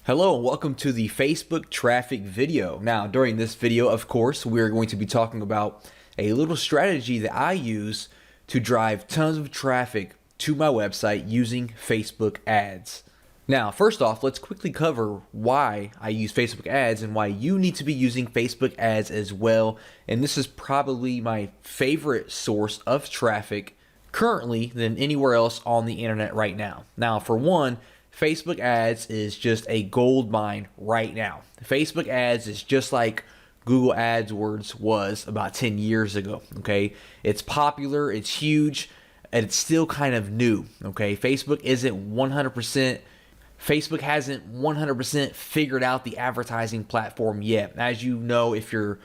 Hello and welcome to the Facebook traffic video. Now, during this video, of course, we're going to be talking about a little strategy that I use to drive tons of traffic to my website using Facebook ads. Now, first off, let's quickly cover why I use Facebook ads and why you need to be using Facebook ads as well. And this is probably my favorite source of traffic currently than anywhere else on the internet right now. Now, for one, Facebook ads is just a gold mine right now. Facebook ads is just like Google AdWords was about 10 years ago, okay? It's popular, it's huge, and it's still kind of new, okay? Facebook hasn't 100% figured out the advertising platform yet. As you know, if you're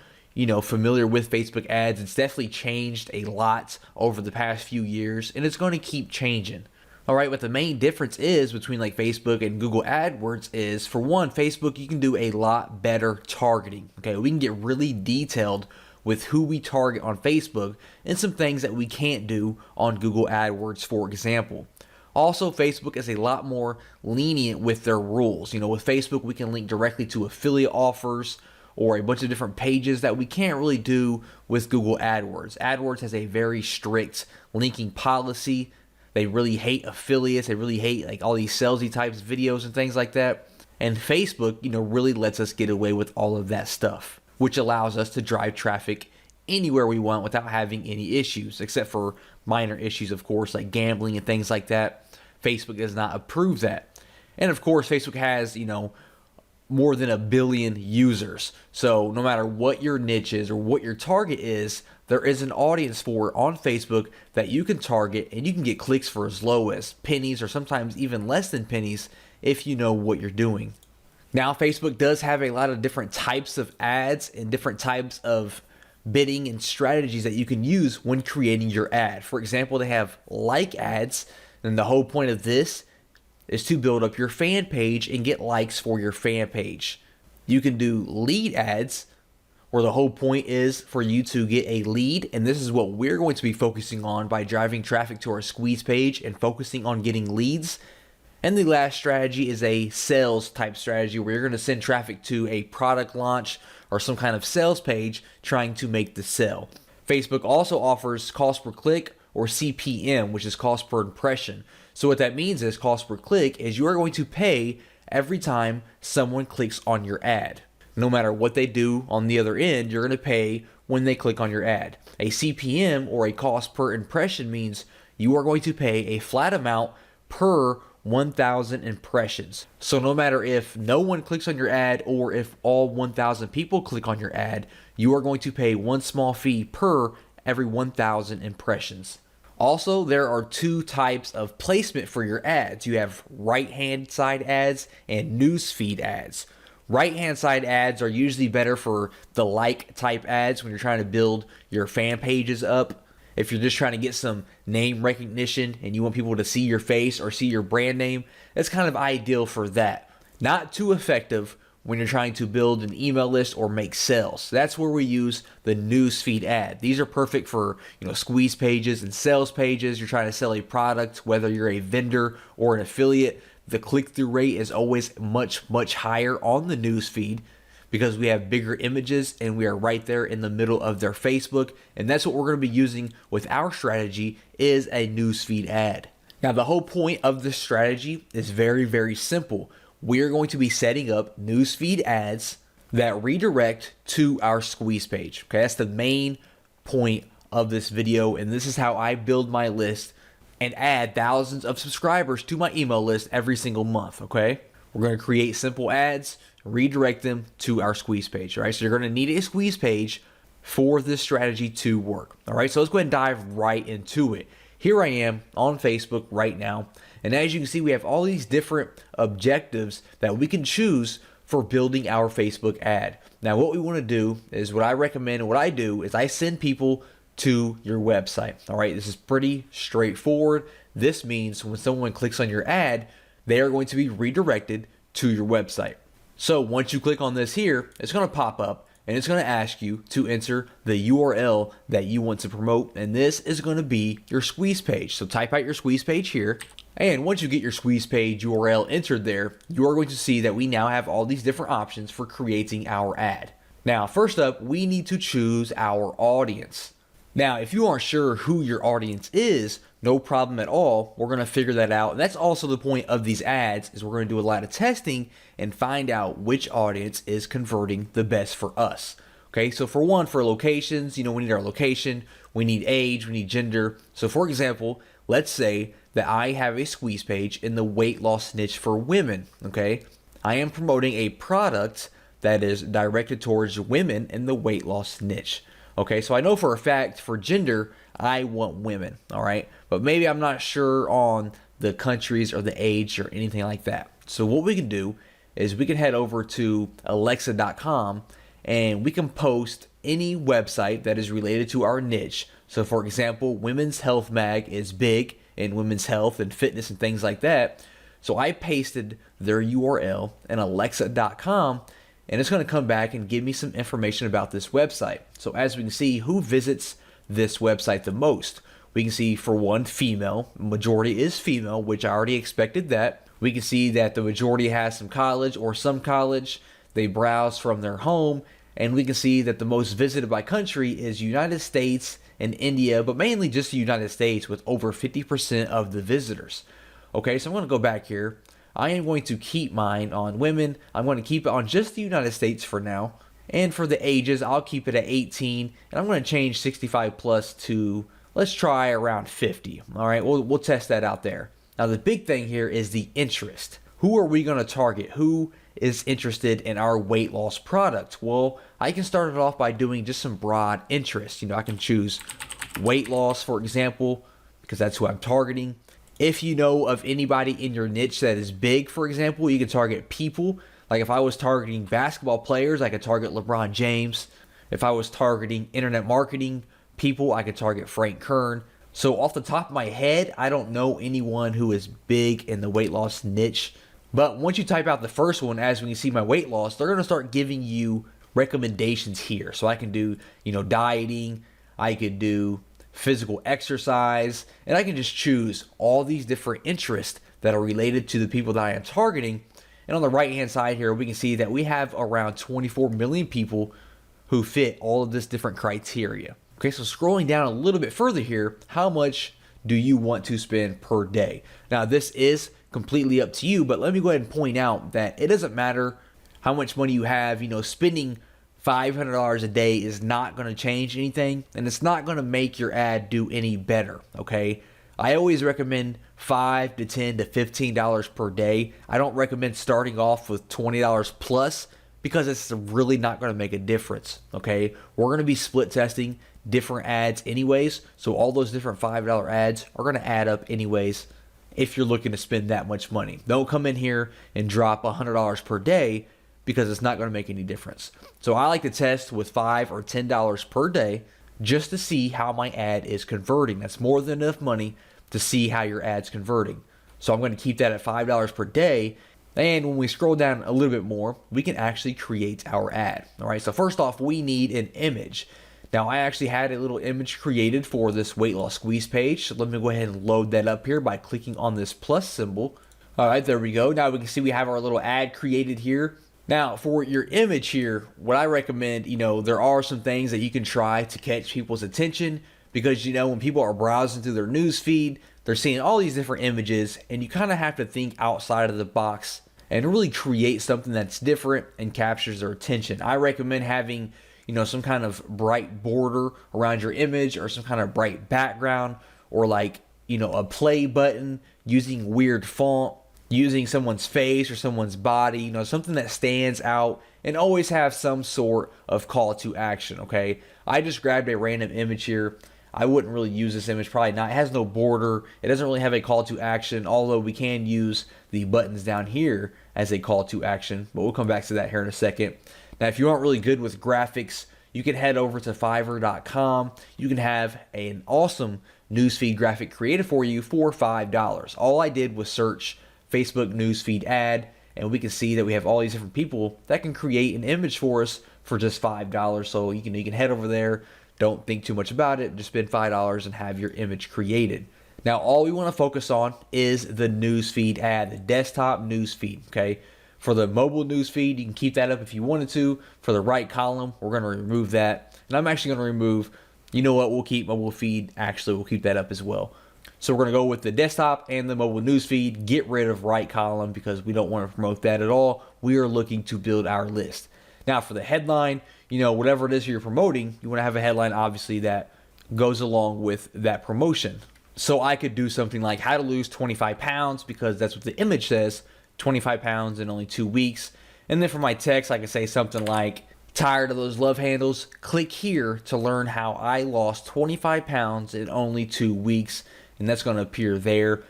familiar with Facebook ads, it's definitely changed a lot over the past few years, and it's going to keep changing. All right, what the main difference is between like Facebook and Google AdWords is, for one, Facebook, you can do a lot better targeting. Okay, we can get really detailed with who we target on Facebook and some things that we can't do on Google AdWords, for example. Also, Facebook is a lot more lenient with their rules. With Facebook, we can link directly to affiliate offers or a bunch of different pages that we can't really do with Google AdWords. AdWords has a very strict linking policy. They really hate affiliates. They really hate like all these salesy types videos and things like that. And Facebook, really lets us get away with all of that stuff, which allows us to drive traffic anywhere we want without having any issues, except for minor issues, of course, like gambling and things like that. Facebook does not approve that. And of course, Facebook has, more than 1 billion users. So no matter what your niche is or what your target is, there is an audience for it on Facebook that you can target, and you can get clicks for as low as pennies or sometimes even less than pennies if you know what you're doing. Now, Facebook does have a lot of different types of ads and different types of bidding and strategies that you can use when creating your ad. For example, they have like ads, and the whole point of this is to build up your fan page and get likes for your fan page. You can do lead ads, where the whole point is for you to get a lead, and this is what we're going to be focusing on by driving traffic to our squeeze page and focusing on getting leads. And the last strategy is a sales type strategy, where you're going to send traffic to a product launch or some kind of sales page trying to make the sale. Facebook also offers cost per click, or CPM, which is cost per impression. So what that means is cost per click is you are going to pay every time someone clicks on your ad. No matter what they do on the other end, you're going to pay when they click on your ad. A CPM, or a cost per impression, means you are going to pay a flat amount per 1,000 impressions. So no matter if no one clicks on your ad or if all 1,000 people click on your ad, you are going to pay one small fee per every 1,000 impressions. Also, there are two types of placement for your ads. You have right-hand side ads and newsfeed ads. Right-hand side ads are usually better for the like type ads when you're trying to build your fan pages up. If you're just trying to get some name recognition and you want people to see your face or see your brand name, that's kind of ideal for that. Not too effective when you're trying to build an email list or make sales. That's where we use the newsfeed ad. These are perfect for squeeze pages and sales pages. You're trying to sell a product, whether you're a vendor or an affiliate. The click-through rate is always much, much higher on the newsfeed because we have bigger images and we are right there in the middle of their Facebook. And that's what we're going to be using with our strategy, is a newsfeed ad. Now, the whole point of this strategy is very, very simple. We are going to be setting up newsfeed ads that redirect to our squeeze page. Okay, that's the main point of this video, and this is how I build my list and add thousands of subscribers to my email list every single month. Okay, we're going to create simple ads, redirect them to our squeeze page. All right, so you're going to need a squeeze page for this strategy to work. All right, so let's go ahead and dive right into it. Here I am on Facebook right now, and as you can see, we have all these different objectives that we can choose for building our Facebook ad. Now, what we want to do is, what I recommend and what I do is I send people to your website. All right, this is pretty straightforward. This means when someone clicks on your ad, they are going to be redirected to your website. So once you click on this here, it's going to pop up and it's going to ask you to enter the URL that you want to promote, and this is going to be your squeeze page. So type out your squeeze page here, And once you get your squeeze page URL entered there, you are going to see that we now have all these different options for creating our ad. Now, first up, we need to choose our audience. Now, if you aren't sure who your audience is, no problem at all. We're going to figure that out. And that's also the point of these ads, is we're going to do a lot of testing and find out which audience is converting the best for us. Okay, so for one, for locations, we need our location, we need age, we need gender. So for example, let's say that I have a squeeze page in the weight loss niche for women. Okay, I am promoting a product that is directed towards women in the weight loss niche. Okay, so I know for a fact for gender, I want women, all right? But maybe I'm not sure on the countries or the age or anything like that. So what we can do is we can head over to alexa.com and we can post any website that is related to our niche. So for example, Women's Health Mag is big in women's health and fitness and things like that. So I pasted their URL in alexa.com, and it's going to come back and give me some information about this website. So as we can see, who visits this website the most? We can see for one, female. Majority is female, which I already expected that. We can see that the majority has some college or some college. They browse from their home, and we can see that the most visited by country is United States and India, but mainly just the United States with over 50% of the visitors. Okay, so I'm going to go back here. I am going to keep mine on women. I'm going to keep it on just the United States for now. And for the ages, I'll keep it at 18. And I'm going to change 65 plus to, let's try around 50. All right, we'll test that out there. Now, the big thing here is the interest. Who are we going to target? Who is interested in our weight loss product? Well, I can start it off by doing just some broad interest. I can choose weight loss, for example, because that's who I'm targeting. If you know of anybody in your niche that is big, for example, you can target people. Like if I was targeting basketball players, I could target LeBron James. If I was targeting internet marketing people, I could target Frank Kern. So off the top of my head, I don't know anyone who is big in the weight loss niche. But once you type out the first one, as we can see my weight loss, they're going to start giving you recommendations here. So I can do, dieting. I could do physical exercise, and I can just choose all these different interests that are related to the people that I am targeting. And on the right hand side here, we can see that we have around 24 million people who fit all of this different criteria. Okay, so scrolling down a little bit further here, how much do you want to spend per day? Now this is completely up to you, but let me go ahead and point out that it doesn't matter how much money you have. Spending $500 a day is not going to change anything, and it's not going to make your ad do any better, okay? I always recommend $5 to $10 to $15 per day. I don't recommend starting off with $20 plus because it's really not going to make a difference, okay? We're going to be split testing different ads anyways, so all those different $5 ads are going to add up anyways if you're looking to spend that much money. Don't come in here and drop $100 per day because it's not going to make any difference. So I like to test with $5 or $10 per day just to see how my ad is converting. That's more than enough money to see how your ad's converting. So I'm going to keep that at $5 per day. And when we scroll down a little bit more, we can actually create our ad. All right, so first off, we need an image. Now, I actually had a little image created for this weight loss squeeze page. So let me go ahead and load that up here by clicking on this plus symbol. All right, there we go. Now we can see we have our little ad created here. Now, for your image here, what I recommend, there are some things that you can try to catch people's attention because, when people are browsing through their news feed, they're seeing all these different images, and you kind of have to think outside of the box and really create something that's different and captures their attention. I recommend having, some kind of bright border around your image or some kind of bright background or like, a play button using weird font, using someone's face or someone's body, something that stands out, and always have some sort of call to action, okay? I just grabbed a random image here. I wouldn't really use this image, probably not. It has no border. It doesn't really have a call to action, although we can use the buttons down here as a call to action, but we'll come back to that here in a second. Now, if you aren't really good with graphics, you can head over to Fiverr.com. You can have an awesome newsfeed graphic created for you for $5. All I did was search Facebook newsfeed ad, and we can see that we have all these different people that can create an image for us for just $5. So you can head over there. Don't think too much about it. Just spend $5 and have your image created. Now, all we want to focus on is the newsfeed ad, the desktop newsfeed, okay? For the mobile newsfeed, you can keep that up if you wanted to. For the right column, we're going to remove that. And I'm actually going to remove, you know what, we'll keep mobile feed. Actually, we'll keep that up as well. So we're going to go with the desktop and the mobile newsfeed, get rid of right column because we don't want to promote that at all. We are looking to build our list. Now, for the headline, you know, whatever it is you're promoting, you want to have a headline, obviously, that goes along with that promotion. So I could do something like how to lose 25 pounds because that's what the image says, 25 pounds in only 2 weeks. And then for my text, I could say something like, tired of those love handles? Click here to learn how I lost 25 pounds in only 2 weeks. And that's going to appear there.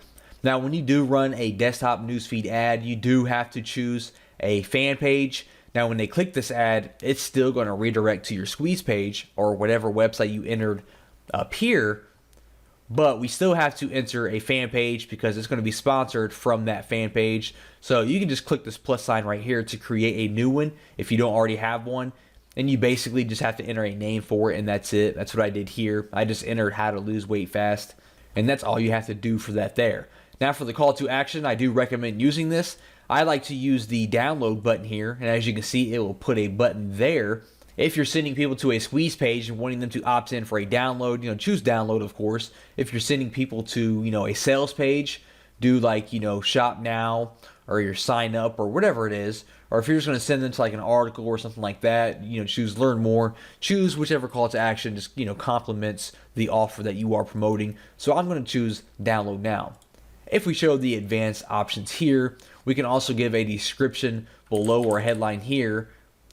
Now, when you do run a desktop newsfeed ad, you do have to choose a fan page. Now, when they click this ad, it's still going to redirect to your squeeze page or whatever website you entered up here. But we still have to enter a fan page because it's going to be sponsored from that fan page. So you can just click this plus sign right here to create a new one if you don't already have one. And you basically just have to enter a name for it, and that's it. That's what I did here. I just entered how to lose weight fast. And that's all you have to do for that there. Now for the call to action, I do recommend using this. I like to use the download button here. And as you can see, it will put a button there. If you're sending people to a squeeze page and wanting them to opt in for a download, you know, choose download, of course. If you're sending people to, you know, a sales page, do like, you know, shop now or your sign up or whatever it is. Or if you're just going to send them to like an article or something like that, you know, choose learn more. Choose whichever call to action just, you know, complements the offer that you are promoting. So I'm going to choose download now. If we show the advanced options here, we can also give a description below or headline here,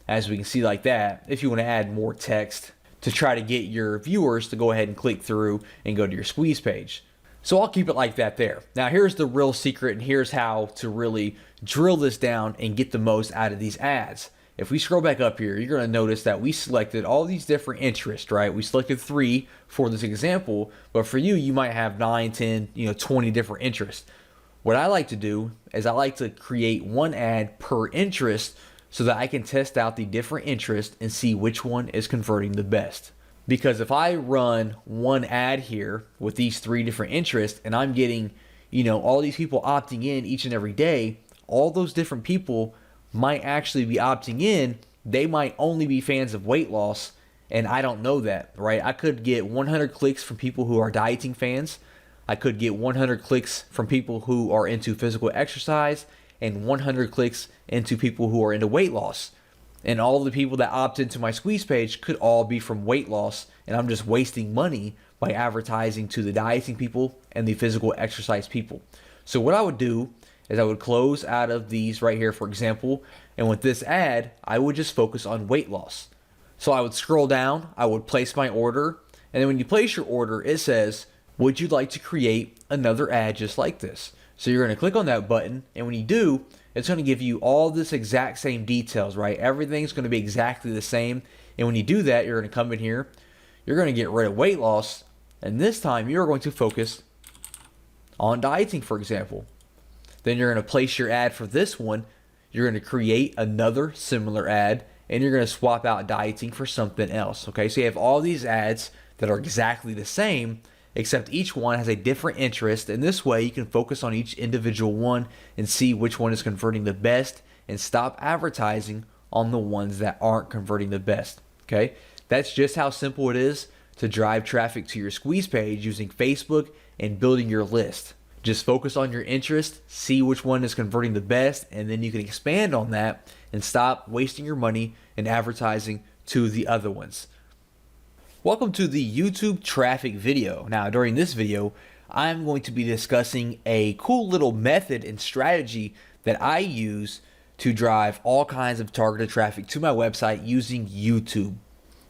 as we can see like that, if you want to add more text to try to get your viewers to go ahead and click through and go to your squeeze page. So I'll keep it like that there. Now here's the real secret, and here's how to really drill this down and get the most out of these ads. If we scroll back up here, you're going to notice that we selected all these different interests, right? We selected 3 for this example, but for you, you might have 9, 10, 20 different interests. What I like to do is I like to create one ad per interest so that I can test out the different interests and see which one is converting the best. Because if I run one ad here with these 3 different interests and I'm getting, all these people opting in each and every day, all those different people might actually be opting in. They might only be fans of weight loss, and I don't know that, right? I could get 100 clicks from people who are dieting fans. I could get 100 clicks from people who are into physical exercise, and 100 clicks into people who are into weight loss. And all of the people that opt into my squeeze page could all be from weight loss, and I'm just wasting money by advertising to the dieting people and the physical exercise people. So what I would do is I would close out of these right here, for example, and with this ad, I would just focus on weight loss. So I would scroll down, I would place my order, and then when you place your order, it says, would you like to create another ad just like this? So you're going to click on that button, and when you do, it's going to give you all this exact same details, right? Everything's going to be exactly the same. And when you do that, you're going to come in here, you're going to get rid of weight loss, and this time you're going to focus on dieting, for example. Then you're going to place your ad for this one. You're going to create another similar ad, and you're going to swap out dieting for something else, okay? So you have all these ads that are exactly the same, except each one has a different interest, and this way you can focus on each individual one and see which one is converting the best and stop advertising on the ones that aren't converting the best, okay? That's just how simple it is to drive traffic to your squeeze page using Facebook and building your list. Just focus on your interest, see which one is converting the best, and then you can expand on that and stop wasting your money and advertising to the other ones. Welcome to the YouTube traffic video. Now, during this video, I'm going to be discussing a cool little method and strategy that I use to drive all kinds of targeted traffic to my website using YouTube.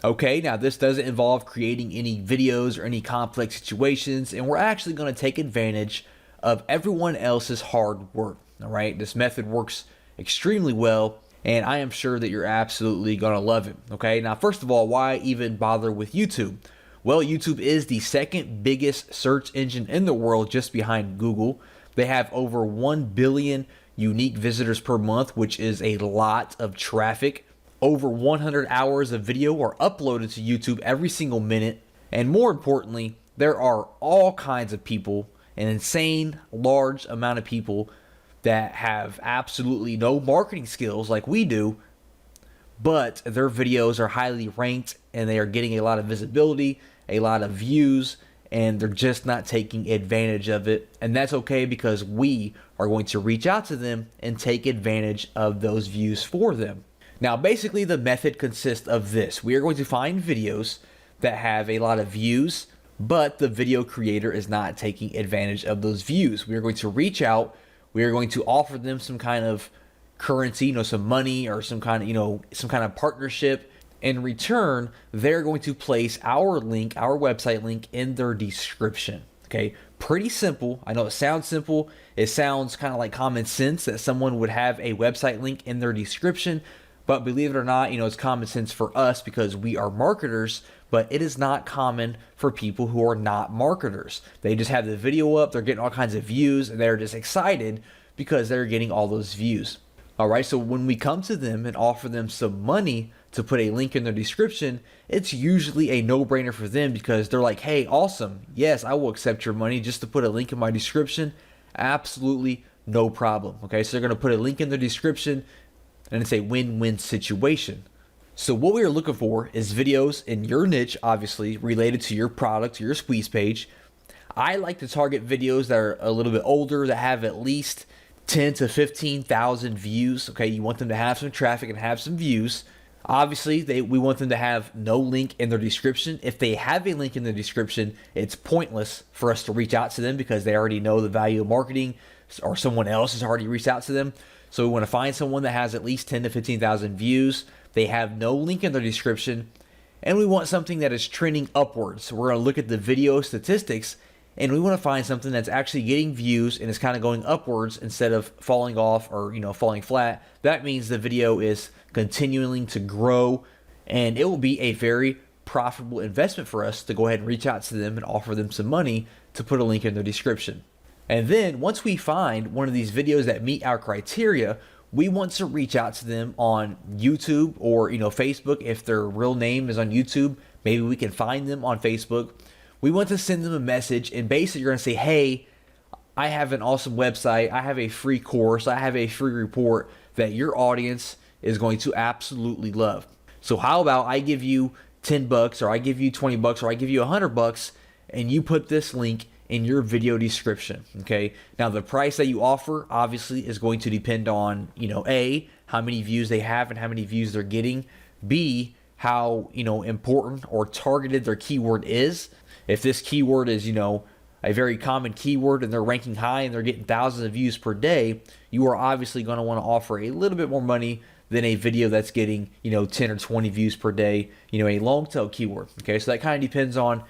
Okay, now this doesn't involve creating any videos or any complex situations, and we're actually going to take advantage of everyone else's hard work. All right, this method works extremely well, and I am sure that you're absolutely going to love it. Okay, now first of all, why even bother with YouTube? Well, YouTube is the second biggest search engine in the world, just behind Google. They have over 1 billion unique visitors per month, which is a lot of traffic. Over 100 hours of video are uploaded to YouTube every single minute. And more importantly, there are all kinds of people an insane large amount of people that have absolutely no marketing skills like we do, but their videos are highly ranked and they are getting a lot of visibility, a lot of views, and they're just not taking advantage of it. And that's okay, because we are going to reach out to them and take advantage of those views for them. Now, basically the method consists of this. We are going to find videos that have a lot of views, but the video creator is not taking advantage of those views. We are going to reach out. We are going to offer them some kind of currency, some money or some kind of partnership. In return, they're going to place our link, our website link, in their description. Okay, pretty simple. I know it sounds simple. It sounds kind of like common sense that someone would have a website link in their description, but believe it or not, it's common sense for us because we are marketers, but it is not common for people who are not marketers. They just have the video up, they're getting all kinds of views, and they're just excited because they're getting all those views. All right, so when we come to them and offer them some money to put a link in their description, it's usually a no-brainer for them because they're like, hey, awesome. Yes, I will accept your money just to put a link in my description. Absolutely no problem. Okay, so they're going to put a link in the description and it's a win-win situation. So what we are looking for is videos in your niche, obviously, related to your product, your squeeze page. I like to target videos that are a little bit older, that have at least 10 to 15,000 views. Okay, you want them to have some traffic and have some views. Obviously, we want them to have no link in their description. If they have a link in the description, it's pointless for us to reach out to them because they already know the value of marketing, or someone else has already reached out to them. So we want to find someone that has at least 10 to 15,000 views. They have no link in their description, and we want something that is trending upwards. So we're going to look at the video statistics, and we want to find something that's actually getting views and is kind of going upwards instead of falling off or falling flat. That means the video is continuing to grow, and it will be a very profitable investment for us to go ahead and reach out to them and offer them some money to put a link in their description. And then once we find one of these videos that meet our criteria, we want to reach out to them on YouTube or Facebook. If their real name is on YouTube, maybe we can find them on Facebook. We want to send them a message, and basically you're going to say, hey, I have an awesome website, I have a free course, I have a free report that your audience is going to absolutely love. So how about I give you $10, or I give you $20, or I give you $100, and you put this link in your video description. Okay, now the price that you offer obviously is going to depend on A, how many views they have and how many views they're getting, B, how important or targeted their keyword is. If this keyword is a very common keyword and they're ranking high and they're getting thousands of views per day, you are obviously going to want to offer a little bit more money than a video that's getting 10 or 20 views per day, a long tail keyword. Okay, so that kind of depends on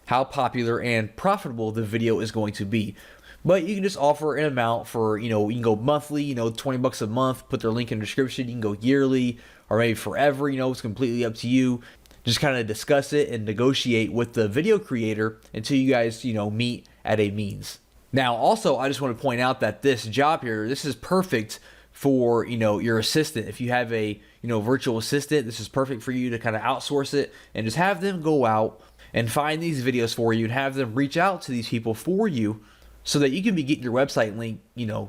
how popular and profitable the video is going to be. But you can just offer an amount for, you can go monthly, $20 a month, put their link in the description. You can go yearly or maybe forever, it's completely up to you. Just kind of discuss it and negotiate with the video creator until you guys, meet at a means. Now, also, I just want to point out that this job here, this is perfect for, your assistant. If you have a, virtual assistant, this is perfect for you to kind of outsource it and just have them go out and find these videos for you and have them reach out to these people for you so that you can be getting your website link,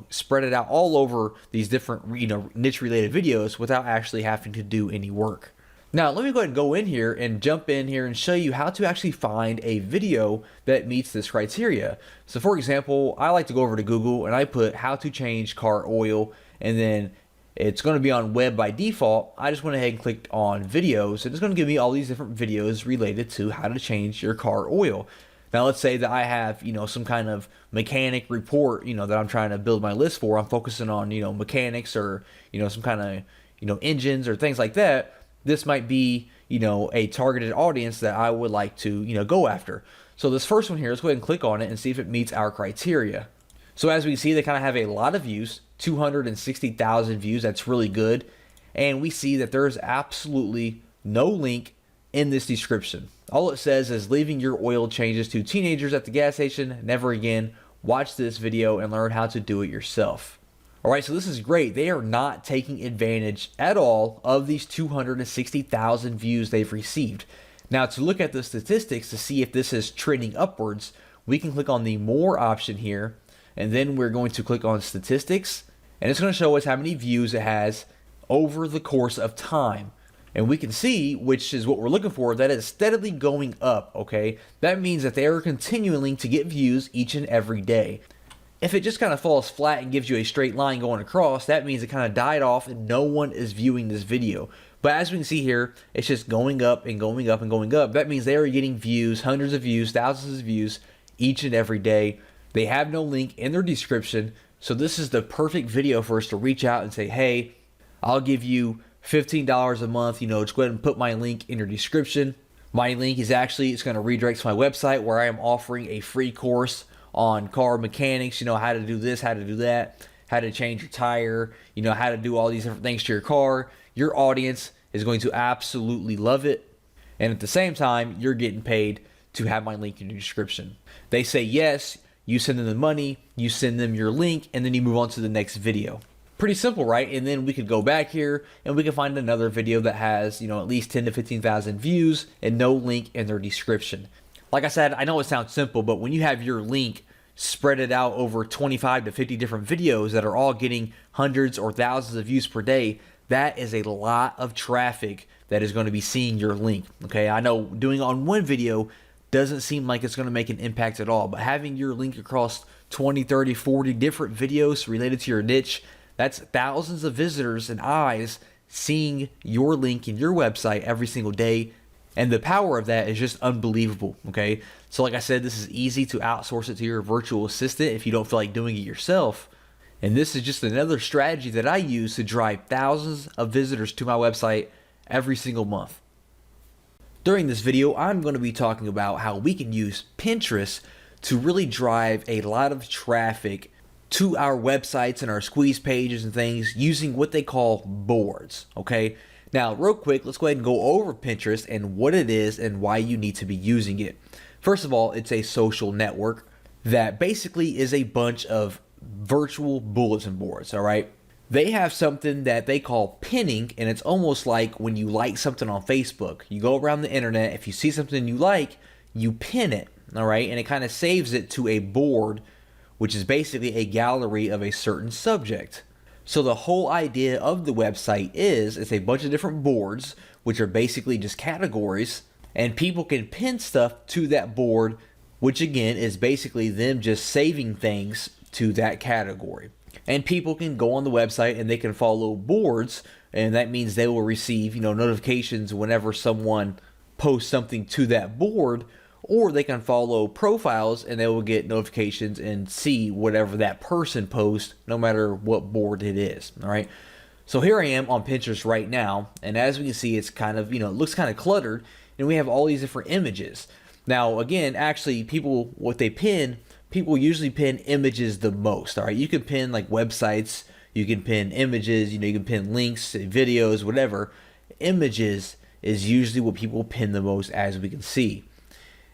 spread it out all over these different, niche related videos without actually having to do any work. Now, let me go ahead and go in here and jump in here and show you how to actually find a video that meets this criteria. So for example, I like to go over to Google and I put how to change car oil, and then it's going to be on web by default. I just went ahead and clicked on videos, and it's going to give me all these different videos related to how to change your car oil. Now, let's say that I have, some kind of mechanic report, that I'm trying to build my list for. I'm focusing on, mechanics or, some kind of, engines or things like that. This might be, a targeted audience that I would like to, go after. So this first one here, let's go ahead and click on it and see if it meets our criteria. So as we can see, they kind of have a lot of views, 260,000 views. That's really good. And we see that there's absolutely no link in this description. All it says is leaving your oil changes to teenagers at the gas station. Never again. Watch this video and learn how to do it yourself. All right, so this is great. They are not taking advantage at all of these 260,000 views they've received. Now, to look at the statistics to see if this is trending upwards, we can click on the more option here, and then we're going to click on statistics, and it's going to show us how many views it has over the course of time. And we can see, which is what we're looking for, that it's steadily going up, okay? That means that they are continuing to get views each and every day. If it just kind of falls flat and gives you a straight line going across, that means it kind of died off and no one is viewing this video. But as we can see here, it's just going up and going up and going up. That means they are getting views, hundreds of views, thousands of views each and every day. They have no link in their description, so this is the perfect video for us to reach out and say, hey, I'll give you $15 a month, just go ahead and put my link in your description. My link is it's going to redirect to my website where I am offering a free course on car mechanics, how to do this, how to do that, how to change your tire, how to do all these different things to your car. Your audience is going to absolutely love it. And at the same time, you're getting paid to have my link in your description. They say yes, you send them the money, you send them your link, and then you move on to the next video. Pretty simple, right? And then we could go back here and we can find another video that has, at least 10 to 15,000 views and no link in their description. Like I said, I know it sounds simple, but when you have your link spread it out over 25 to 50 different videos that are all getting hundreds or thousands of views per day, that is a lot of traffic that is going to be seeing your link. Okay, I know doing it on one video doesn't seem like it's going to make an impact at all, but having your link across 20, 30, 40 different videos related to your niche, that's thousands of visitors and eyes seeing your link in your website every single day. And the power of that is just unbelievable, okay? So like I said, this is easy to outsource it to your virtual assistant if you don't feel like doing it yourself. And this is just another strategy that I use to drive thousands of visitors to my website every single month. During this video, I'm going to be talking about how we can use Pinterest to really drive a lot of traffic to our websites and our squeeze pages and things using what they call boards, okay? Now, real quick, let's go ahead and go over Pinterest and what it is and why you need to be using it. First of all, it's a social network that basically is a bunch of virtual bulletin boards, all right? They have something that they call pinning, and it's almost like when you like something on Facebook. You go around the internet, if you see something you like, you pin it, all right? And it kind of saves it to a board, which is basically a gallery of a certain subject. So the whole idea of the website is it's a bunch of different boards, which are basically just categories, and people can pin stuff to that board, which again is basically them just saving things to that category. And people can go on the website and they can follow boards, and that means they will receive, notifications whenever someone posts something to that board, or they can follow profiles and they will get notifications and see whatever that person posts, no matter what board it is. All right. So here I am on Pinterest right now, and as we can see, it's kind of, it looks kind of cluttered, and we have all these different images. Now, again, actually, people usually pin images the most. All right. You can pin like websites, you can pin images, you can pin links, videos, whatever. Images is usually what people pin the most, as we can see.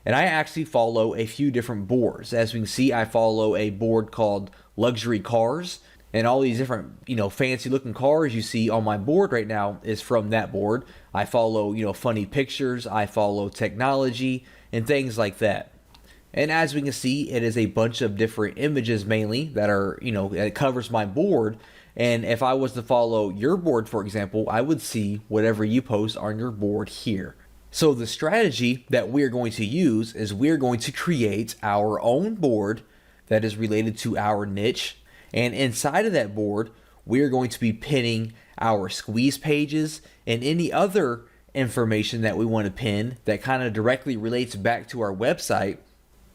And I actually follow a few different boards. As we can see, I follow a board called Luxury Cars, and all these different, fancy looking cars you see on my board right now is from that board. I follow, funny pictures, I follow technology and things like that. And as we can see, it is a bunch of different images mainly that are, it covers my board. And if I was to follow your board, for example, I would see whatever you post on your board here. So the strategy that we're going to use is we're going to create our own board that is related to our niche. And inside of that board, we're going to be pinning our squeeze pages and any other information that we want to pin that kind of directly relates back to our website.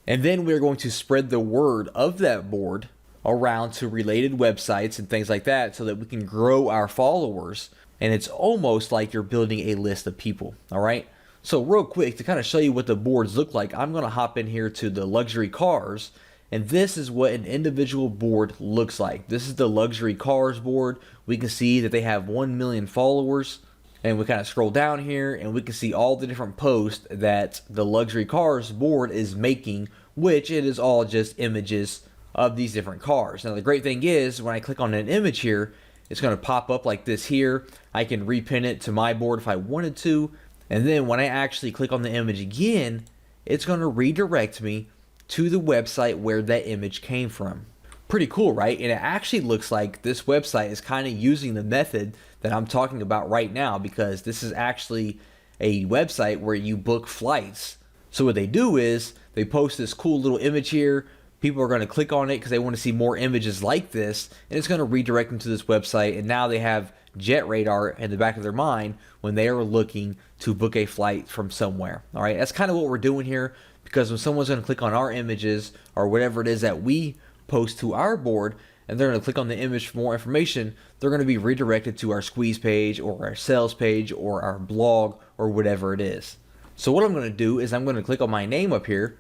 And then we're going to spread the word of that board around to related websites and things like that so that we can grow our followers. And it's almost like you're building a list of people, all right? So real quick, to kind of show you what the boards look like, I'm going to hop in here to the Luxury Cars, and this is what an individual board looks like. This is the Luxury Cars board. We can see that they have 1 million followers, and we kind of scroll down here, and we can see all the different posts that the Luxury Cars board is making, which it is all just images of these different cars. Now the great thing is, when I click on an image here, it's going to pop up like this here. I can repin it to my board if I wanted to. And then when I actually click on the image again, it's going to redirect me to the website where that image came from. Pretty cool, right? And it actually looks like this website is kind of using the method that I'm talking about right now, because this is actually a website where you book flights. So what they do is they post this cool little image here. People are going to click on it because they want to see more images like this, and it's going to redirect them to this website. And now they have jet radar in the back of their mind when they are looking to book a flight from somewhere. All right, that's kind of what we're doing here, because when someone's going to click on our images or whatever it is that we post to our board, and they're going to click on the image for more information, they're going to be redirected to our squeeze page or our sales page or our blog or whatever it is. So what I'm going to do is I'm going to click on my name up here.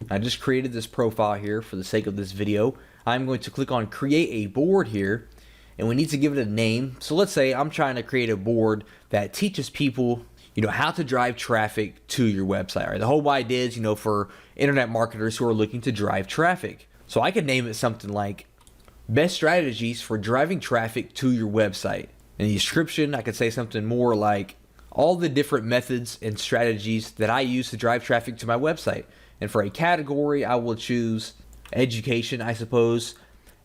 I just created this profile here for the sake of this video. I'm going to click on create a board here, and we need to give it a name. So let's say I'm trying to create a board that teaches people, how to drive traffic to your website. Right? The whole idea is, for internet marketers who are looking to drive traffic. So I could name it something like best strategies for driving traffic to your website. In the description, I could say something more like all the different methods and strategies that I use to drive traffic to my website. And for a category, I will choose education, I suppose.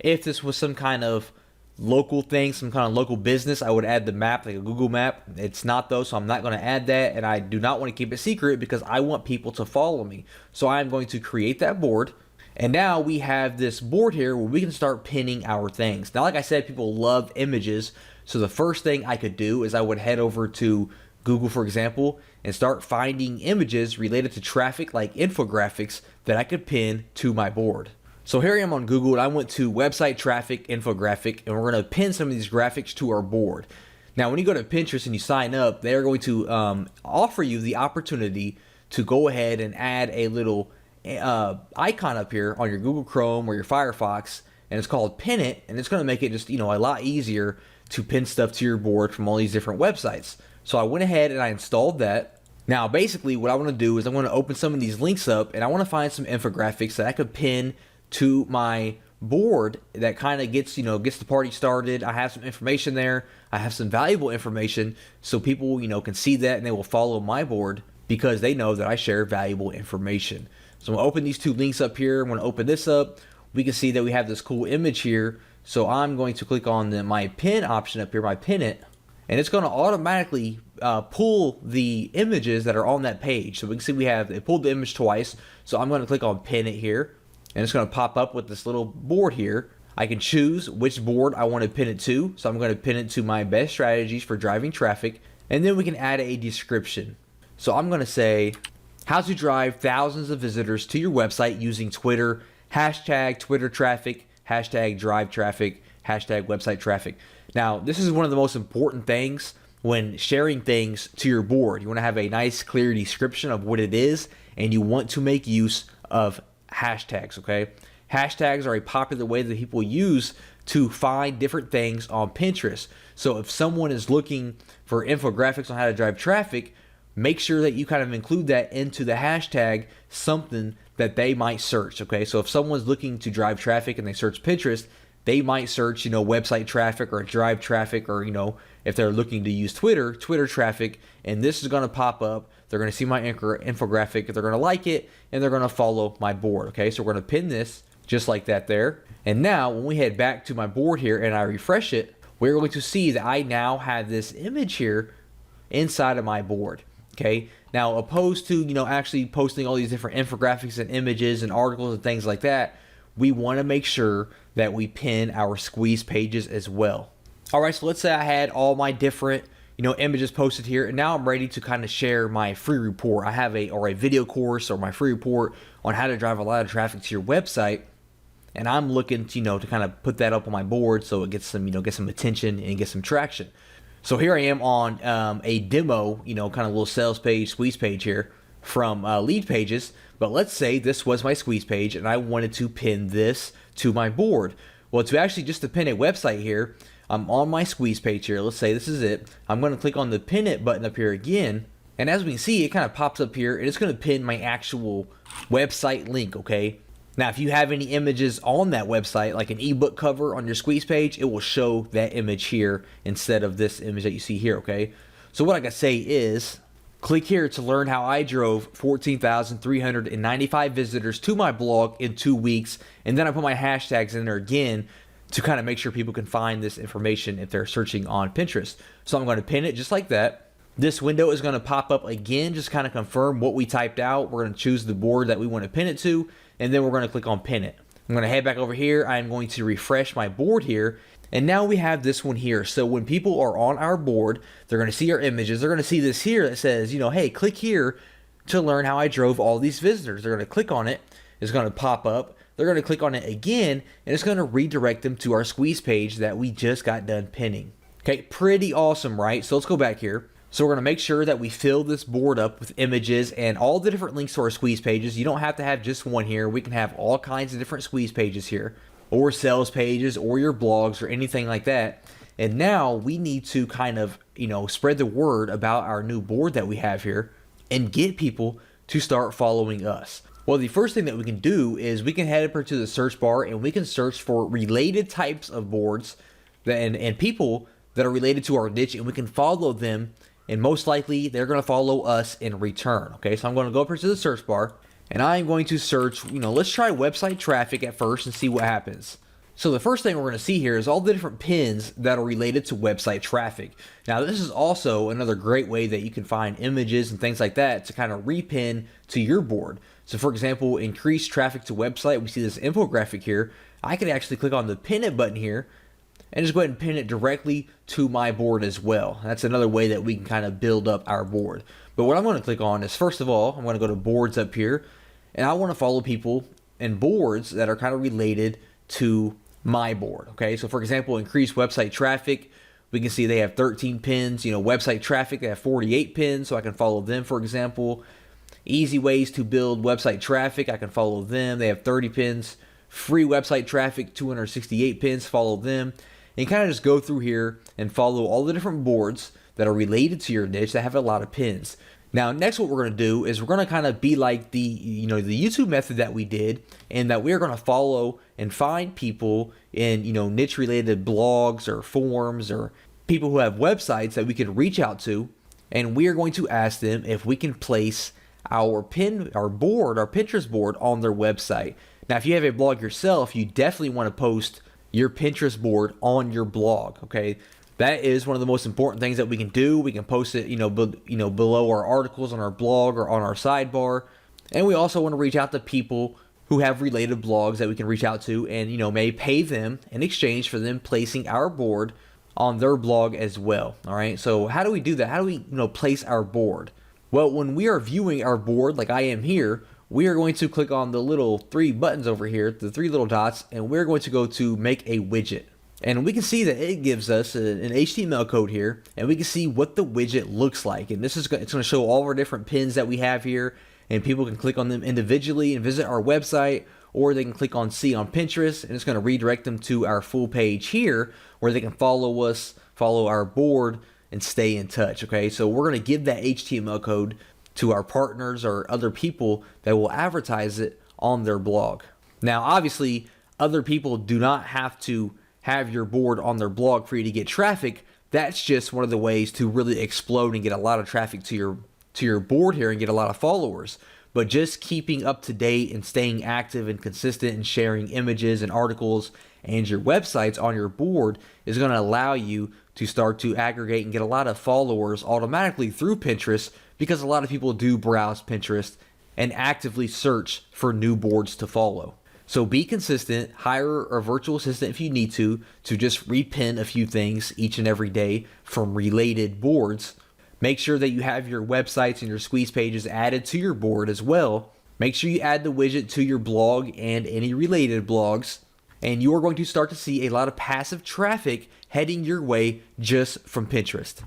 If this was some kind of local thing, some kind of local business, I would add the map, like a Google map. It's not though, so I'm not going to add that, and I do not want to keep it secret because I want people to follow me. So I'm going to create that board. And now we have this board here where we can start pinning our things. Now, like I said, people love images. So the first thing I could do is I would head over to Google, for example, and start finding images related to traffic, like infographics, that I could pin to my board. So here I am on Google, and I went to website traffic infographic, and we're going to pin some of these graphics to our board. Now, when you go to Pinterest and you sign up, they're going to offer you the opportunity to go ahead and add a little icon up here on your Google Chrome or your Firefox, and it's called Pin It, and it's going to make it just a lot easier to pin stuff to your board from all these different websites. So I went ahead and I installed that. Now basically what I want to do is I'm going to open some of these links up, and I want to find some infographics that I could pin to my board that kind of gets the party started. I have some information there. I have some valuable information, so people can see that and they will follow my board because they know that I share valuable information. So I'm going to open these two links up here. I'm going to open this up. We can see that we have this cool image here. So I'm going to click on my pin option up here, my pin it, and it's going to automatically pull the images that are on that page. So we can see it pulled the image twice. So I'm going to click on pin it here, and it's going to pop up with this little board here. I can choose which board I want to pin it to. So I'm going to pin it to my best strategies for driving traffic, and then we can add a description. So I'm going to say how to drive thousands of visitors to your website using Twitter, hashtag Twitter traffic, hashtag drive traffic, hashtag website traffic. Now, this is one of the most important things when sharing things to your board. You want to have a nice, clear description of what it is, and you want to make use of hashtags, okay? Hashtags are a popular way that people use to find different things on Pinterest. So if someone is looking for infographics on how to drive traffic, make sure that you kind of include that into the hashtag, something that they might search, okay? So if someone's looking to drive traffic and they search Pinterest, they might search, website traffic or drive traffic, or, if they're looking to use Twitter traffic, and this is going to pop up. They're going to see my infographic, they're going to like it, and they're going to follow my board, okay? So we're going to pin this just like that there. And now when we head back to my board here and I refresh it, we're going to see that I now have this image here inside of my board. Okay, now opposed to actually posting all these different infographics and images and articles and things like that, we want to make sure that we pin our squeeze pages as well. All right, so let's say I had all my different images posted here, and now I'm ready to kind of share my free report. I have a video course or my free report on how to drive a lot of traffic to your website, and I'm looking to kind of put that up on my board so it gets some attention and get some traction. So here I am on a demo, kind of little sales page, squeeze page here from Lead Pages. But let's say this was my squeeze page and I wanted to pin this to my board. Well, just to pin a website here, I'm on my squeeze page here. Let's say this is it. I'm going to click on the pin it button up here again. And as we can see, it kind of pops up here and it's going to pin my actual website link, okay? Now, if you have any images on that website, like an ebook cover on your squeeze page, it will show that image here instead of this image that you see here, okay? So what I can say is, Click here to learn how I drove 14,395 visitors to my blog in 2 weeks. And then I put my hashtags in there again to kind of make sure people can find this information if they're searching on Pinterest. So I'm going to pin it just like that. This window is going to pop up again, just kind of confirm what we typed out. We're going to choose the board that we want to pin it to, and then we're going to click on pin it. I'm going to head back over here. I'm going to refresh my board here. And now we have this one here. So when people are on our board, they're going to see our images. They're going to see this here that says, hey, click here to learn how I drove all these visitors. They're going to click on it. It's going to pop up. They're going to click on it again, and it's going to redirect them to our squeeze page that we just got done pinning. Okay, pretty awesome, right? So let's go back here. So we're going to make sure that we fill this board up with images and all the different links to our squeeze pages. You don't have to have just one here. We can have all kinds of different squeeze pages here, or sales pages, or your blogs, or anything like that. And now we need to kind of, spread the word about our new board that we have here and get people to start following us. Well, the first thing that we can do is we can head over to the search bar and we can search for related types of boards and people that are related to our niche, and we can follow them, and most likely they're going to follow us in return. Okay, so I'm going to go over to the search bar and I'm going to search, let's try website traffic at first and see what happens. So the first thing we're going to see here is all the different pins that are related to website traffic. Now, this is also another great way that you can find images and things like that to kind of repin to your board. So for example, increase traffic to website. We see this infographic here. I can actually click on the pin it button here and just go ahead and pin it directly to my board as well. That's another way that we can kind of build up our board. But what I'm going to click on is, first of all, I'm going to go to boards up here, and I want to follow people and boards that are kind of related to my board. Okay, so for example, increase website traffic. We can see they have 13 pins. Website traffic, they have 48 pins, so I can follow them, for example. Easy ways to build website traffic, I can follow them. They have 30 pins. Free website traffic, 268 pins, follow them. And kind of just go through here and follow all the different boards that are related to your niche that have a lot of pins. Now, next what we're going to do is we're going to kind of be like the YouTube method that we did, and that we're going to follow and find people in, niche related blogs or forums or people who have websites that we can reach out to, and we are going to ask them if we can place our Pinterest board on their website. Now, if you have a blog yourself, you definitely want to post your Pinterest board on your blog. Okay, that is one of the most important things that we can do. We can post it, below our articles on our blog or on our sidebar. And we also want to reach out to people who have related blogs that we can reach out to, and may pay them in exchange for them placing our board on their blog as well. All right, so how do we do that? How do we place our board? Well, when we are viewing our board, like I am here, we are going to click on the little 3 buttons over here, the 3 little dots, and we're going to go to make a widget. And we can see that it gives us an HTML code here, and we can see what the widget looks like. And it's going to show all our different pins that we have here, and people can click on them individually and visit our website, or they can click on see on Pinterest, and it's going to redirect them to our full page here, where they can follow us, follow our board, and stay in touch. Okay, so we're going to give that HTML code to our partners or other people that will advertise it on their blog. Now, obviously, other people do not have to have your board on their blog for you to get traffic. That's just one of the ways to really explode and get a lot of traffic to your board here and get a lot of followers. But just keeping up to date and staying active and consistent and sharing images and articles and your websites on your board is going to allow you to start to aggregate and get a lot of followers automatically through Pinterest, because a lot of people do browse Pinterest and actively search for new boards to follow. So be consistent, hire a virtual assistant if you need to just repin a few things each and every day from related boards. Make sure that you have your websites and your squeeze pages added to your board as well. Make sure you add the widget to your blog and any related blogs, and you are going to start to see a lot of passive traffic heading your way just from Pinterest.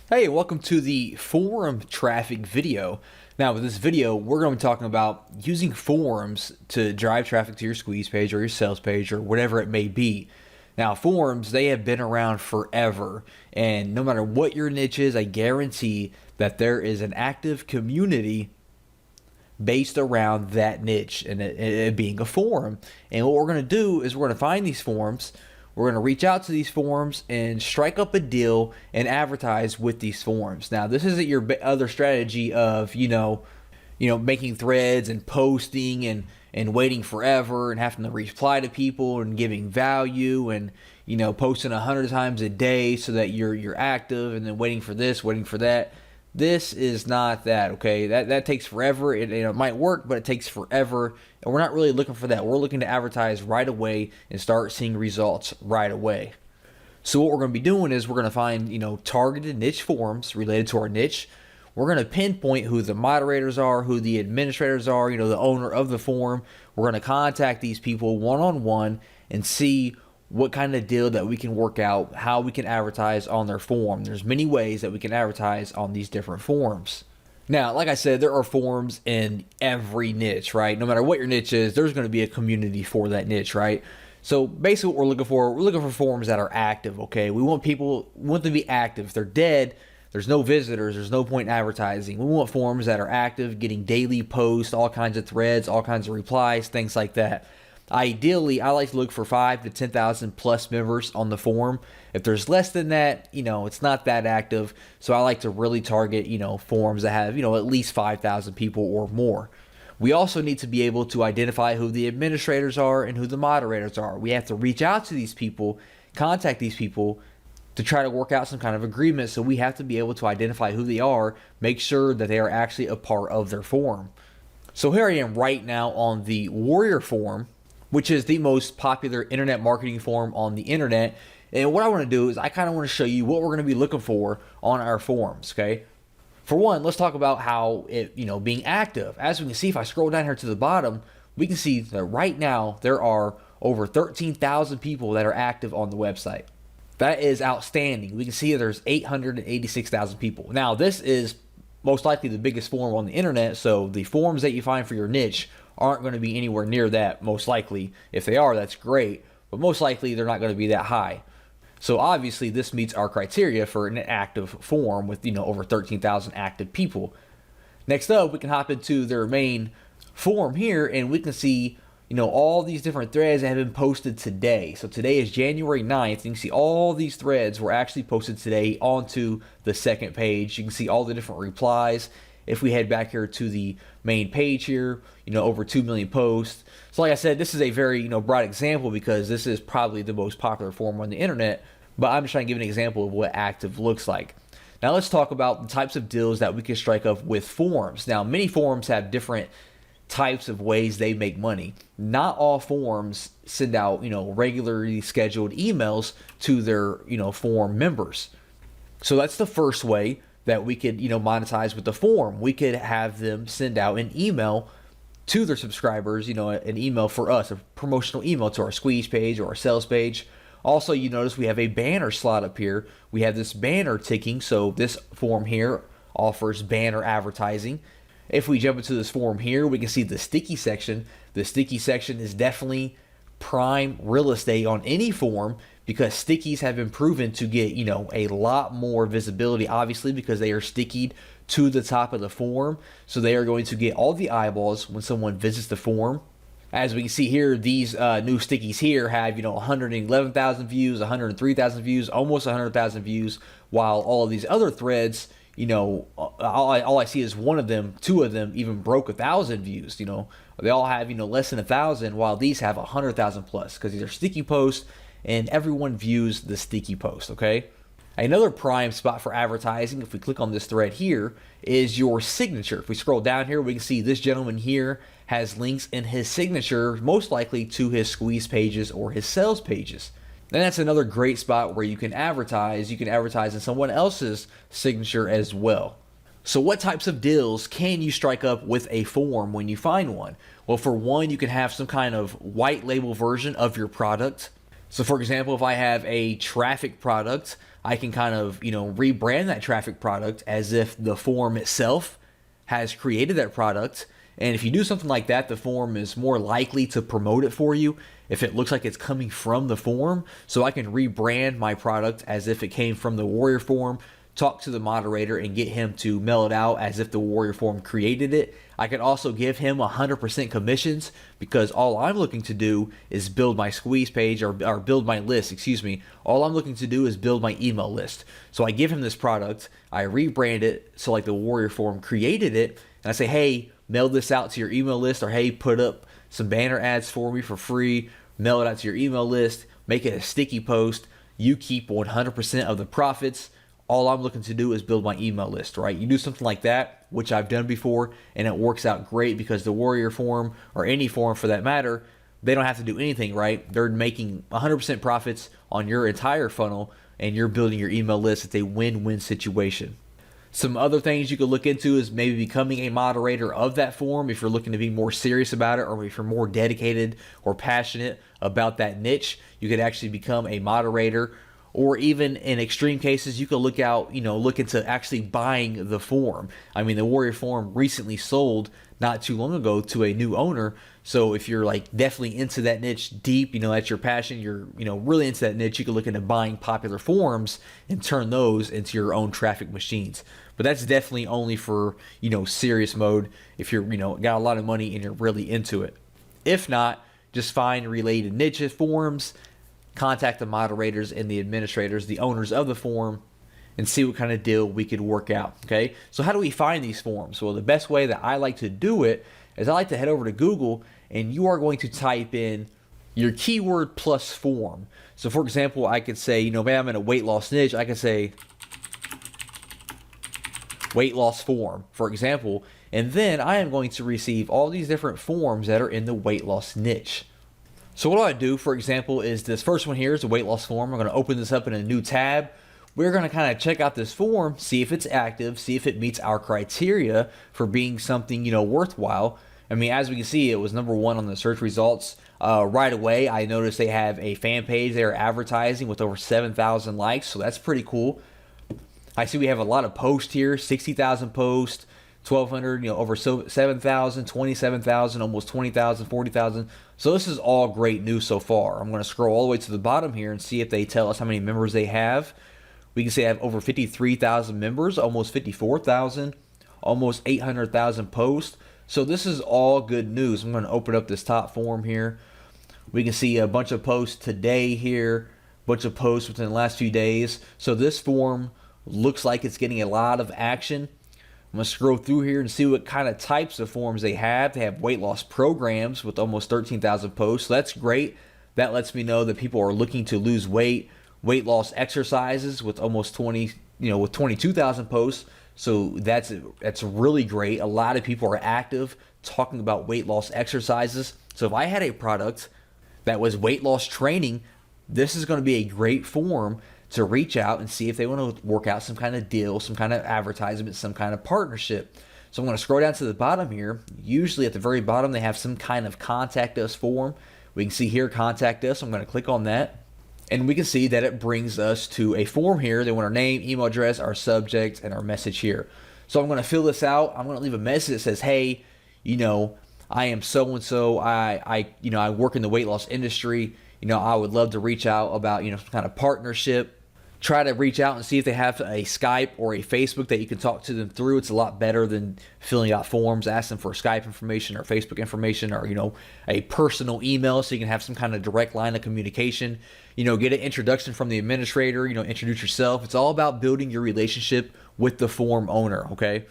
Hey, welcome to the forum traffic video. Now, with this video, we're going to be talking about using forums to drive traffic to your squeeze page or your sales page or whatever it may be. Now, forums, they have been around forever, and no matter what your niche is, I guarantee that there is an active community based around that niche and it being a forum. And what we're going to do is we're going to find these forums, we're going to reach out to these forums and strike up a deal and advertise with these forums. Now, this isn't your other strategy of, making threads and posting and waiting forever and having to reply to people and giving value and, posting 100 times a day so that you're active and then waiting for this, waiting for that. This is not that, okay? That takes forever. It might work, but it takes forever. And we're not really looking for that. We're looking to advertise right away and start seeing results right away. So what we're going to be doing is we're going to find, targeted niche forums related to our niche. We're going to pinpoint who the moderators are, who the administrators are, the owner of the forum. We're going to contact these people one-on-one and see what kind of deal that we can work out, how we can advertise on their forum. There's many ways that we can advertise on these different forums. Now, like I said, there are forums in every niche, right? No matter what your niche is, there's going to be a community for that niche, right? So basically what we're looking for forums that are active, okay? We want them to be active. If they're dead, there's no visitors, there's no point in advertising. We want forums that are active, getting daily posts, all kinds of threads, all kinds of replies, things like that. Ideally, I like to look for 5,000 to 10,000 plus members on the forum. If there's less than that, it's not that active. So I like to really target, forums that have, at least 5,000 people or more. We also need to be able to identify who the administrators are and who the moderators are. We have to reach out to these people, contact these people to try to work out some kind of agreement. So we have to be able to identify who they are, make sure that they are actually a part of their forum. So here I am right now on the Warrior forum, which is the most popular internet marketing forum on the internet. And what I want to do is I kind of want to show you what we're going to be looking for on our forums, okay? For one, let's talk about how it, being active. As we can see, if I scroll down here to the bottom, we can see that right now there are over 13,000 people that are active on the website. That is outstanding. We can see there's 886,000 people. Now, this is most likely the biggest forum on the internet, so the forums that you find for your niche aren't going to be anywhere near that, most likely. If they are, that's great, but most likely they're not going to be that high. So obviously this meets our criteria for an active forum with, over 13,000 active people. Next up, we can hop into their main forum here and we can see, all these different threads that have been posted today. So today is January 9th. You can see all these threads were actually posted today onto the second page. You can see all the different replies. If we head back here to the main page here, over 2 million posts. So like I said, this is a very, broad example because this is probably the most popular forum on the internet, but I'm just trying to give an example of what active looks like. Now let's talk about the types of deals that we can strike up with forums. Now, many forums have different types of ways they make money. Not all forums send out, regularly scheduled emails to their, forum members. So that's the first way that we could, monetize with the forum. We could have them send out an email to their subscribers, an email for us, a promotional email to our squeeze page or our sales page. Also, you notice we have a banner slot up here. We have this banner ticking, so this forum here offers banner advertising. If we jump into this forum here, we can see the sticky section. The sticky section is definitely prime real estate on any forum because stickies have been proven to get, a lot more visibility, obviously, because they are stickied to the top of the forum. So they are going to get all the eyeballs when someone visits the forum. As we can see here, these new stickies here have, 111,000 views, 103,000 views, almost 100,000 views, while all of these other threads, all I see is one of them, two of them even broke 1,000 views. They all have, less than 1,000, while these have 100,000 plus because these are sticky posts and everyone views the sticky post, okay? Another prime spot for advertising, if we click on this thread here, is your signature. If we scroll down here, we can see this gentleman here has links in his signature, most likely to his squeeze pages or his sales pages. And that's another great spot where you can advertise. You can advertise in someone else's signature as well. So what types of deals can you strike up with a forum when you find one? Well, for one, you can have some kind of white label version of your product. So for example, if I have a traffic product, I can kind of, rebrand that traffic product as if the forum itself has created that product. And if you do something like that, the forum is more likely to promote it for you if it looks like it's coming from the forum. So I can rebrand my product as if it came from the Warrior forum, talk to the moderator and get him to mail it out as if the Warrior forum created it. I can also give him 100% commissions because all I'm looking to do is build my squeeze page or build my list, excuse me. All I'm looking to do is build my email list. So I give him this product, I rebrand it, so like the Warrior Forum created it, and I say, hey, mail this out to your email list, or hey, put up some banner ads for me for free, mail it out to your email list, make it a sticky post. You keep 100% of the profits. All I'm looking to do is build my email list, right? You do something like that, which I've done before, and it works out great because the Warrior Forum, or any forum for that matter, they don't have to do anything, right? They're making 100% profits on your entire funnel, and you're building your email list. It's a win-win situation. Some other things you could look into is maybe becoming a moderator of that forum if you're looking to be more serious about it, or if you're more dedicated or passionate about that niche. You could actually become a moderator, or even in extreme cases, you could look into actually buying the forum. I mean, the Warrior Forum recently sold not too long ago to a new owner. So if you're like definitely into that niche deep, that's your passion, you're really into that niche, you could look into buying popular forums and turn those into your own traffic machines. But that's definitely only for serious mode if you're got a lot of money and you're really into it. If not, just find related niche forums, contact the moderators and the administrators, the owners of the forum, and see what kind of deal we could work out. Okay, so how do we find these forums? Well, the best way that I like to do it is I like to head over to Google, and you are going to type in your keyword plus forum. So for example, I could say, maybe I'm in a weight loss niche, I could say weight loss forum, for example, and then I am going to receive all these different forums that are in the weight loss niche. So what I do, for example, is this first one here is a weight loss forum. I'm going to open this up in a new tab. We're going to kind of check out this forum, see if it's active, see if it meets our criteria for being something, worthwhile. I mean, as we can see, it was number one on the search results. Right away, I noticed they have a fan page they're advertising with over 7,000 likes, so that's pretty cool. I see we have a lot of posts here, 60,000 posts, 1,200, over 7,000, 27,000, almost 20,000, 40,000. So this is all great news so far. I'm going to scroll all the way to the bottom here and see if they tell us how many members they have. We can say they have over 53,000 members, almost 54,000, almost 800,000 posts. So this is all good news. I'm going to open up this top forum here. We can see a bunch of posts today here, a bunch of posts within the last few days. So this forum looks like it's getting a lot of action. I'm going to scroll through here and see what kind of types of forums they have. They have weight loss programs with almost 13,000 posts. So that's great. That lets me know that people are looking to lose weight. Weight loss exercises with almost 22,000 posts. So that's really great. A lot of people are active talking about weight loss exercises. So if I had a product that was weight loss training, this is going to be a great forum to reach out and see if they want to work out some kind of deal, some kind of advertisement, some kind of partnership. So I'm going to scroll down to the bottom here. Usually at the very bottom, they have some kind of contact us form. We can see here, contact us. I'm going to click on that. And we can see that it brings us to a form here. They want our name, email address, our subject, and our message here. So I'm going to fill this out. I'm going to leave a message that says, hey, I am so-and-so. I work in the weight loss industry. I would love to reach out about, some kind of partnership. Try to reach out and see if they have a Skype or a Facebook that you can talk to them through. It's a lot better than filling out forms, ask them for Skype information or Facebook information, or a personal email so you can have some kind of direct line of communication. Get an introduction from the administrator, introduce yourself. It's all about building your relationship with the forum owner, okay?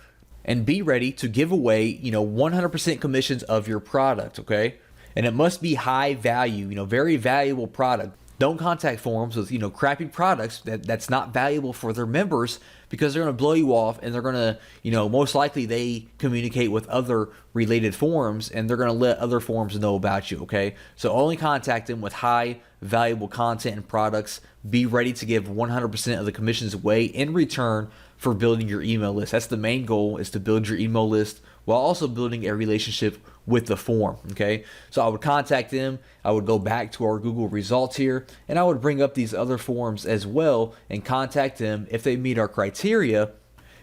And be ready to give away, 100% commissions of your product, okay? And it must be high value, very valuable product. Don't contact forums with, crappy products that's not valuable for their members, because they're going to blow you off, and they're going to, most likely they communicate with other related forums, and they're going to let other forums know about you, okay? So only contact them with high valuable content and products. Be ready to give 100% of the commissions away in return for building your email list. That's the main goal, is to build your email list while also building a relationship with the forum, okay? So I would contact them, I would go back to our Google results here, and I would bring up these other forums as well and contact them if they meet our criteria,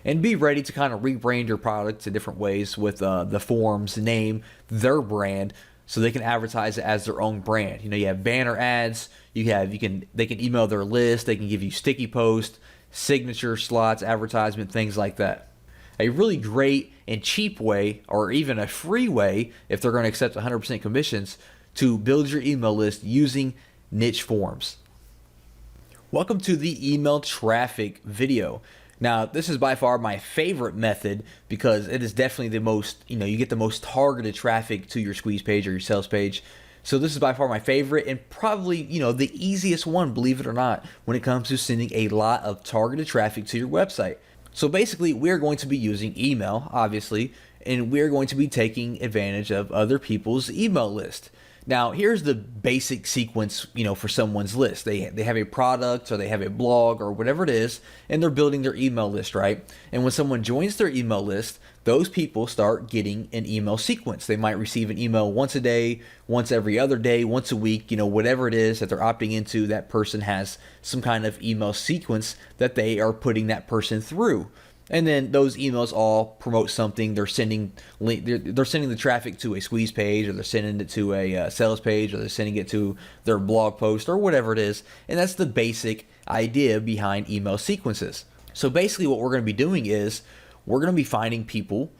and be ready to kind of rebrand your product in different ways with the forum's name, their brand, so they can advertise it as their own brand. You have banner ads, they can email their list, they can give you sticky posts, signature slots, advertisement, things like that. a really great and cheap way, or even a free way if they're going to accept 100% commissions, to build your email list using niche forms. Welcome to the email traffic video. Now, this is by far my favorite method because it is definitely the most, you get the most targeted traffic to your squeeze page or your sales page. So this is by far my favorite and probably, the easiest one, believe it or not, when it comes to sending a lot of targeted traffic to your website. So basically, we're going to be using email, obviously, and we're going to be taking advantage of other people's email list. Now, here's the basic sequence, for someone's list. They have a product or they have a blog or whatever it is, and they're building their email list, right? And when someone joins their email list, those people start getting an email sequence. They might receive an email once a day, once every other day, once a week, whatever it is that they're opting into. That person has some kind of email sequence that they are putting that person through. And then those emails all promote something. They're sending the traffic to a squeeze page, or they're sending it to a sales page, or they're sending it to their blog post, or whatever it is. And that's the basic idea behind email sequences. So basically what we're going to be doing is we're going to be finding people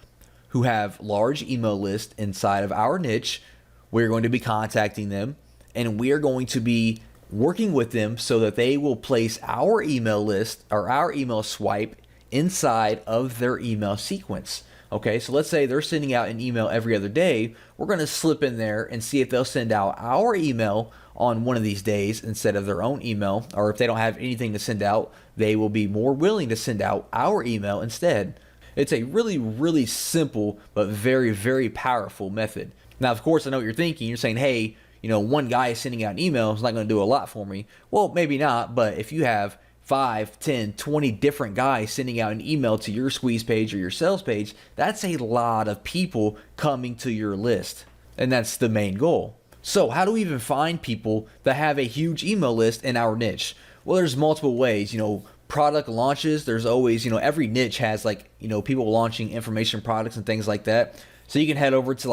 who have large email lists inside of our niche. We're going to be contacting them, and we are going to be working with them so that they will place our email list or our email swipe inside of their email sequence. Okay, so let's say they're sending out an email every other day. We're going to slip in there and see if they'll send out our email on one of these days instead of their own email, or if they don't have anything to send out, they will be more willing to send out our email instead. It's a really, really simple but very, very powerful method. Now, of course, I know what you're thinking. You're saying, hey, one guy is sending out an email is not going to do a lot for me. Well, maybe not, but if you have 5, 10, 20 different guys sending out an email to your squeeze page or your sales page, that's a lot of people coming to your list. And that's the main goal. So how do we even find people that have a huge email list in our niche? Well, there's multiple ways. Product launches, there's always, every niche has people launching information products and things like that. So you can head over to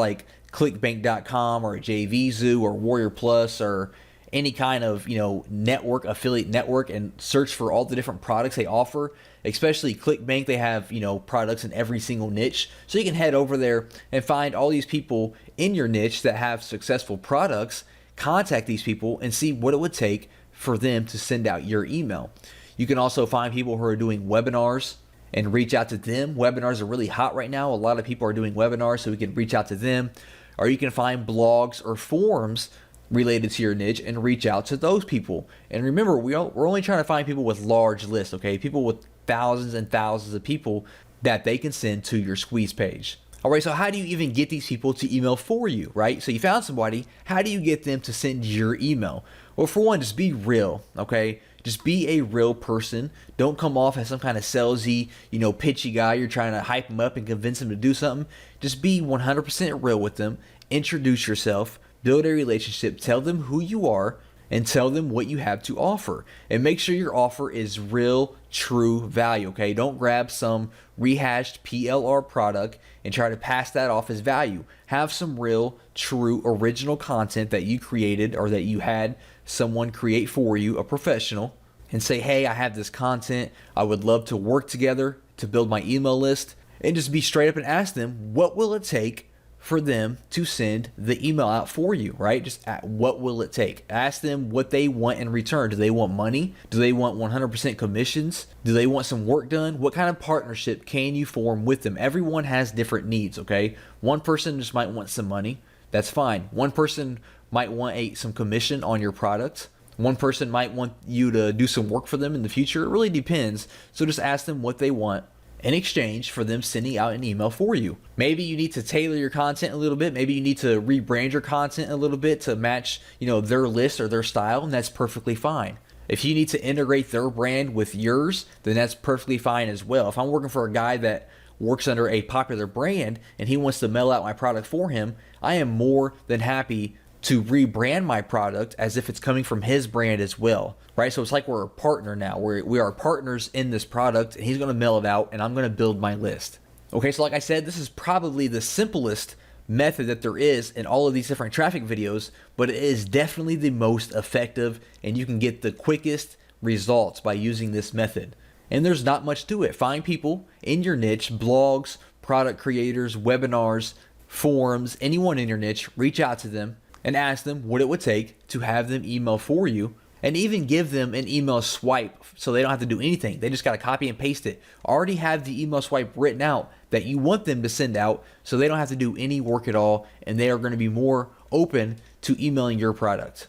clickbank.com or JVZoo or Warrior Plus or any kind of affiliate network, and search for all the different products they offer. Especially ClickBank, they have products in every single niche, so you can head over there and find all these people in your niche that have successful products. Contact these people and see what it would take for them to send out your email. You can also find people who are doing webinars and reach out to them. Webinars are really hot right now. A lot of people are doing webinars, so we can reach out to them. Or you can find blogs or forums related to your niche and reach out to those people. And remember, we're only trying to find people with large lists, okay? People with thousands and thousands of people that they can send to your squeeze page. All right, so how do you even get these people to email for you, right? So you found somebody. How do you get them to send your email? Well, for one, just be real, okay? Just be a real person. Don't come off as some kind of salesy, pitchy guy. You're trying to hype them up and convince them to do something. Just be 100% real with them. Introduce yourself. Build a relationship, tell them who you are, and tell them what you have to offer. And make sure your offer is real, true value, okay? Don't grab some rehashed PLR product and try to pass that off as value. Have some real, true, original content that you created or that you had someone create for you, a professional, and say, hey, I have this content. I would love to work together to build my email list. And just be straight up and ask them, what will it take for them to send the email out for you, right? Just what will it take? Ask them what they want in return. Do they want money? Do they want 100% commissions? Do they want some work done? What kind of partnership can you form with them? Everyone has different needs, okay? One person just might want some money. That's fine. One person might want some commission on your product. One person might want you to do some work for them in the future. It really depends. So just ask them what they want in exchange for them sending out an email for you. Maybe you need to tailor your content a little bit. Maybe you need to rebrand your content a little bit to match, their list or their style, and that's perfectly fine. If you need to integrate their brand with yours, then that's perfectly fine as well. If I'm working for a guy that works under a popular brand and he wants to mail out my product for him, I am more than happy to rebrand my product as if it's coming from his brand as well, right? So it's like we're a partner now. We are partners in this product, and he's going to mail it out, and I'm going to build my list. Okay, so like I said, this is probably the simplest method that there is in all of these different traffic videos, but it is definitely the most effective, and you can get the quickest results by using this method. And there's not much to it. Find people in your niche, blogs, product creators, webinars, forums, anyone in your niche, reach out to them and ask them what it would take to have them email for you, and even give them an email swipe so they don't have to do anything. They just got to copy and paste it. Already have the email swipe written out that you want them to send out so they don't have to do any work at all, and they are going to be more open to emailing your product.